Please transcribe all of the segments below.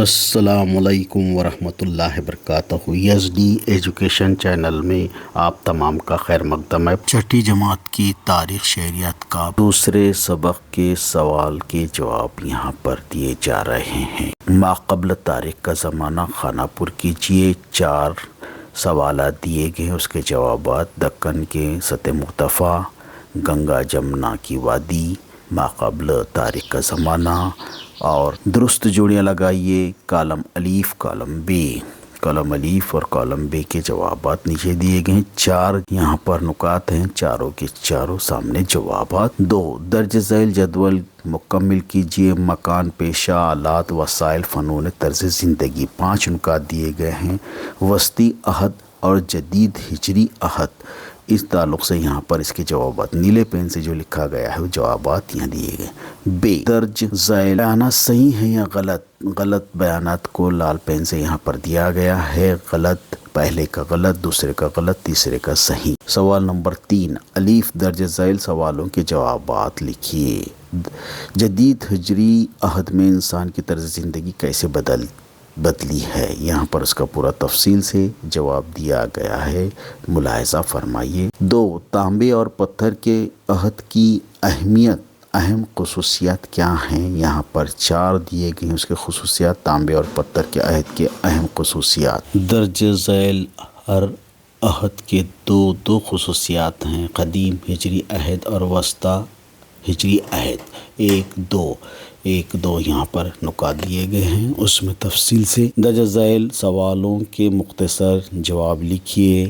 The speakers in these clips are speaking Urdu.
السلام علیکم ورحمۃ اللہ وبرکاتہ۔ ایس ڈی ایجوکیشن چینل میں آپ تمام کا خیر مقدم ہے۔ چھٹی جماعت کی تاریخ شہریت کا دوسرے سبق کے سوال کے جواب یہاں پر دیے جا رہے ہیں۔ ماقبل تاریخ کا زمانہ خانہ پور کیجیے۔ 4 سوالات دیے گئے، اس کے جوابات: دکن کے سطح مرتفع، گنگا جمنا کی وادی، ماقبل تاریخ کا زمانہ، اور درست جوڑیاں لگائیے۔ کالم الف، کالم بے، کالم الف اور کالم بے کے جوابات نیچے دیے گئے ہیں۔ 4 یہاں پر نکات ہیں، چاروں کے چاروں سامنے جوابات۔ 2 درج ذیل جدول مکمل کیجیے۔ مکان، پیشہ، آلات، وسائل، فنون طرز زندگی۔ 5 نکات دیے گئے ہیں۔ وسطی عہد اور جدید ہجری عہد، اس تعلق سے یہاں پر اس کے جوابات نیلے پین سے جو لکھا گیا ہے وہ جوابات یہاں دیے گئے۔ بے، درج ذیل بیانات صحیح ہیں یا غلط؟ غلط بیانات کو لال پین سے یہاں پر دیا گیا ہے۔ غلط، پہلے کا غلط، دوسرے کا غلط، تیسرے کا صحیح۔ سوال نمبر 3 الف درج ذیل سوالوں کے جوابات لکھیے۔ جدید ہجری عہد میں انسان کی طرز زندگی کیسے بدلی ہے؟ یہاں پر اس کا پورا تفصیل سے جواب دیا گیا ہے، ملاحظہ فرمائیے۔ 2 تانبے اور پتھر کے عہد کی اہم خصوصیات کیا ہیں؟ یہاں پر 4 دیے گئے ہیں اس کے خصوصیات، تانبے اور پتھر کے عہد کے اہم خصوصیات۔ درج ذیل ہر عہد کے دو خصوصیات ہیں، قدیم ہجری عہد اور وسطی ہجری عہد۔ 1 2 یہاں پر نکات دیے گئے ہیں، اس میں تفصیل سے درج ذیل سوالوں کے مختصر جواب لکھیے۔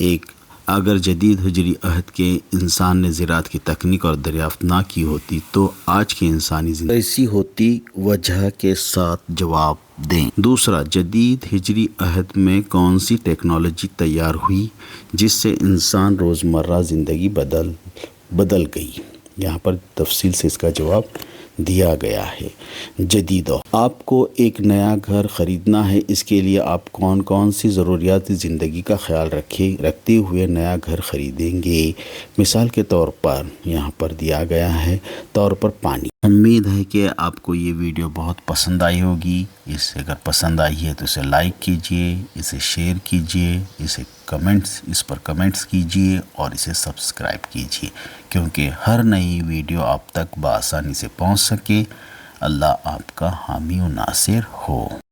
1 اگر جدید ہجری عہد کے انسان نے زراعت کی تکنیک اور دریافت نہ کی ہوتی تو آج کی انسانی زندگی کیسی ہوتی؟ وجہ کے ساتھ جواب دیں۔ 2 جدید ہجری عہد میں کون سی ٹیکنالوجی تیار ہوئی جس سے انسان روزمرہ زندگی بدل گئی؟ یہاں پر تفصیل سے اس کا جواب دیا گیا ہے۔ جدید آپ کو ایک نیا گھر خریدنا ہے، اس کے لیے آپ کون سی ضروریات زندگی کا خیال رکھتے ہوئے نیا گھر خریدیں گے؟ مثال کے طور پر یہاں پر دیا گیا ہے طور پر پانی۔ امید ہے کہ آپ کو یہ ویڈیو بہت پسند آئی ہوگی۔ اگر پسند آئی ہے تو اسے لائک کیجئے، اسے شیئر کیجئے، اس پر کمنٹس کیجئے اور اسے سبسکرائب کیجئے، کیونکہ ہر نئی ویڈیو آپ تک بآسانی سے پہنچ سکے۔ اللہ آپ کا حامی و ناصر ہو۔